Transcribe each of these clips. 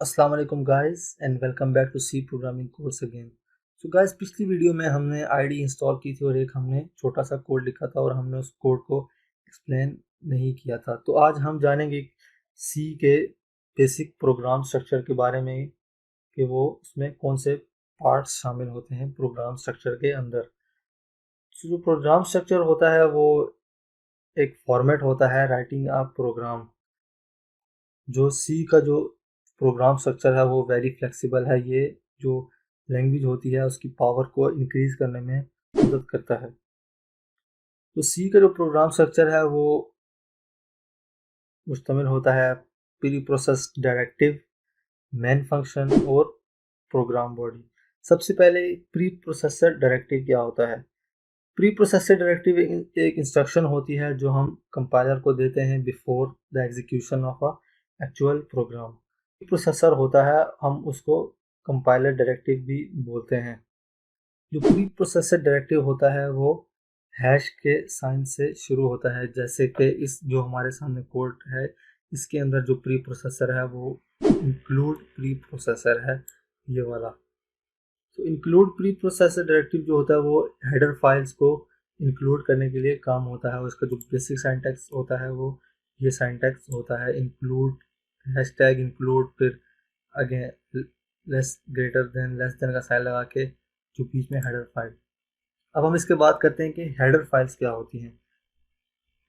अस्सलाम वालेकुम guys and welcome back to C programming course again. So guys, पिछली video में हमने आईडी इंस्टॉल की थी और एक हमने छोटा सा कोड लिखा था और हमने उस कोड को एक्सप्लेन नहीं किया था। तो आज हम जानेंगे सी के बेसिक प्रोग्राम स्ट्रक्चर के बारे में कि वो उसमें कौन से पार्ट्स शामिल होते हैं प्रोग्राम स्ट्रक्चर के अंदर। तो जो प्रोग्राम स्ट्रक्चर होता है वो एक फॉर्मेट होता है राइटिंग अ प्रोग्राम। जो सी का जो प्रोग्राम स्ट्रक्चर है वो वेरी फ्लेक्सिबल है। ये जो लैंग्वेज होती है उसकी पावर को इंक्रीज करने में मदद करता है। तो सी का जो प्रोग्राम स्ट्रक्चर है वो मुश्तमिल होता है preprocess directive, main function और प्रोग्राम बॉडी। सबसे पहले प्री प्रोसेसर डायरेक्टिव क्या होता है? प्री प्रोसेसर डायरेक्टिव एक इंस्ट्रक्शन होती है जो हम कंपाइलर को देते हैं before the execution of a actual program. Processor होता है, हम उसको कंपाइलर डायरेक्टिव भी बोलते हैं। जो प्री प्रोसेसर डायरेक्टिव होता है वो हैश के साइन से शुरू होता है, जैसे कि इस जो हमारे सामने कोड है इसके अंदर जो प्री प्रोसेसर है वो इंक्लूड प्री प्रोसेसर है, ये वाला। तो इंक्लूड प्री प्रोसेसर डायरेक्टिव जो होता है वो हेडर फाइल्स को इंक्लूड करने के लिए काम होता है। उसका जो बेसिक सिंटैक्स होता है वो ये सिंटैक्स होता है, इंक्लूड हैशटैग इंक्लूड, फिर अगेन लेस देन का साइन लगा के जो बीच में हेडर फाइल। अब हम इसके बात करते हैं कि हेडर फाइल्स क्या होती हैं।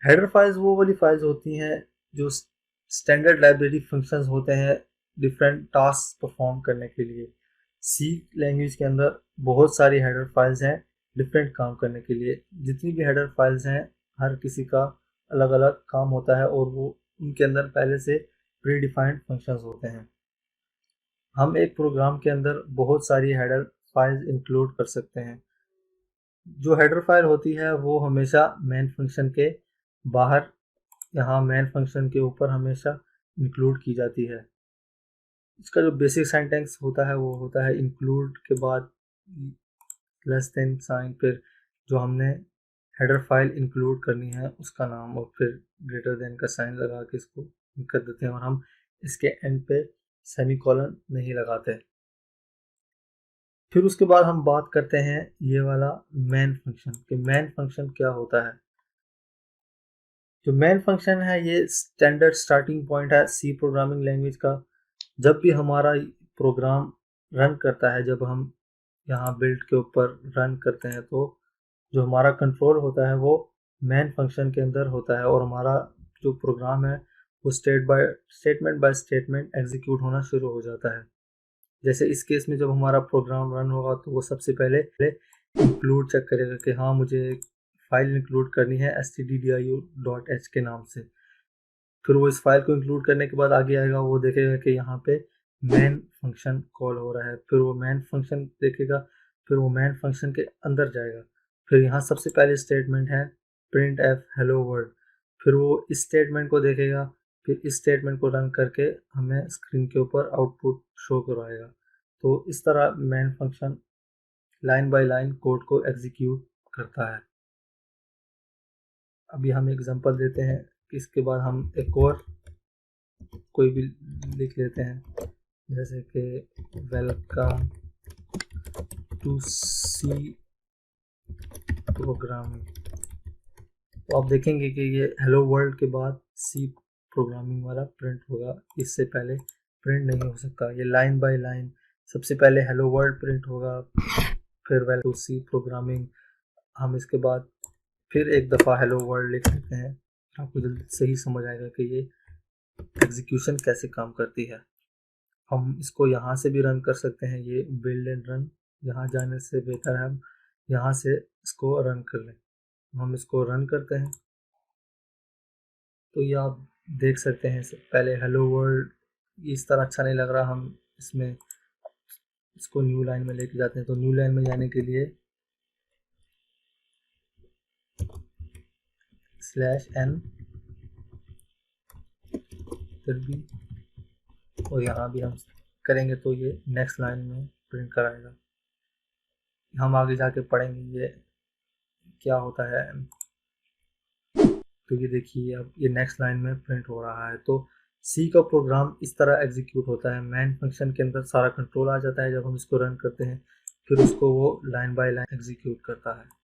हेडर फाइल्स वो वाली फाइल्स होती हैं जो स्टैंडर्ड लाइब्रेरी फंक्शंस होते हैं डिफरेंट टास्क परफॉर्म करने के लिए। सी लैंग्वेज के अंदर बहुत सारी हेडर फाइल्स हैं डिफरेंट काम करने के लिए। जितनी भी हेडर फाइल्स हैं हर किसी का अलग अलग काम होता है और वो उनके अंदर पहले से प्री डिफाइंड फंक्शंस होते हैं। हम एक प्रोग्राम के अंदर बहुत सारी हेडर फाइल्स इंक्लूड कर सकते हैं। जो हेडर फाइल होती है वो हमेशा मेन फंक्शन के बाहर, यहाँ मेन फंक्शन के ऊपर हमेशा इंक्लूड की जाती है। इसका जो बेसिक सेंटेंस होता है वो होता है इंक्लूड के बाद लेस देन साइन, फिर जो हमने हेडर फाइल इंक्लूड करनी है उसका नाम, और फिर ग्रेटर देन का साइन लगा के इसको कर देते हैं और हम इसके एंड पे सेमीकोलन नहीं लगाते। फिर उसके बाद हम बात करते हैं ये वाला मेन फंक्शन कि मेन फंक्शन क्या होता है। जो मेन फंक्शन है ये स्टैंडर्ड स्टार्टिंग पॉइंट है सी प्रोग्रामिंग लैंग्वेज का। जब भी हमारा प्रोग्राम रन करता है, जब हम यहाँ बिल्ड के ऊपर रन करते हैं तो जो हमारा कंट्रोल होता है वो मेन फंक्शन के अंदर होता है और हमारा जो प्रोग्राम है वो स्टेटमेंट बाय स्टेटमेंट एग्जीक्यूट होना शुरू हो जाता है। जैसे इस केस में जब हमारा प्रोग्राम रन होगा तो वो सबसे पहले इंक्लूड चेक करेगा कि हाँ मुझे फाइल इंक्लूड करनी है stdio.h के नाम से। फिर वो इस फाइल को इंक्लूड करने के बाद आगे आएगा, वो देखेगा कि यहाँ पे मेन फंक्शन कॉल हो रहा है, फिर वो मेन फंक्शन देखेगा, फिर वो मेन फंक्शन के अंदर जाएगा। फिर यहाँ सबसे पहले स्टेटमेंट है प्रिंट एफ हेलो वर्ल्ड, फिर वो इस स्टेटमेंट को देखेगा, फिर इस स्टेटमेंट को रन करके हमें स्क्रीन के ऊपर आउटपुट शो करवाएगा। तो इस तरह main function line by line code को एग्जीक्यूट करता है। अभी हम एग्जांपल देते हैं, इसके बाद हम एक और कोई भी लिख लेते हैं, जैसे कि वेलकम टू सी प्रोग्रामिंग। तो आप देखेंगे कि ये हेलो वर्ल्ड के बाद सी प्रोग्रामिंग वाला प्रिंट होगा, इससे पहले प्रिंट नहीं हो सकता। ये लाइन बाय लाइन सबसे पहले हेलो वर्ल्ड प्रिंट होगा, फिर वेलकम टू सी प्रोग्रामिंग। हम इसके बाद फिर एक दफ़ा हेलो वर्ल्ड लिख लेते हैं, आपको जल्दी सही समझ आएगा कि ये एग्जीक्यूशन कैसे काम करती है। हम इसको यहाँ से भी रन कर सकते हैं, ये बिल्ड एंड रन, यहाँ जाने से बेहतर है हम यहाँ से इसको रन कर लें। हम इसको रन करते हैं तो ये आप देख सकते हैं पहले हेलो वर्ल्ड इस तरह अच्छा नहीं लग रहा, हम इसमें इसको न्यू लाइन में लेके जाते हैं। तो न्यू लाइन में जाने के लिए /n फिर भी, और यहाँ भी हम करेंगे तो ये नेक्स्ट लाइन में प्रिंट कराएगा। हम आगे जाके पढ़ेंगे ये क्या होता है। तो ये देखिए अब ये नेक्स्ट लाइन में प्रिंट हो रहा है। तो सी का प्रोग्राम इस तरह एग्जीक्यूट होता है, मैन फंक्शन के अंदर सारा कंट्रोल आ जाता है जब हम इसको रन करते हैं, फिर उसको वो लाइन बाय लाइन एग्जीक्यूट करता है।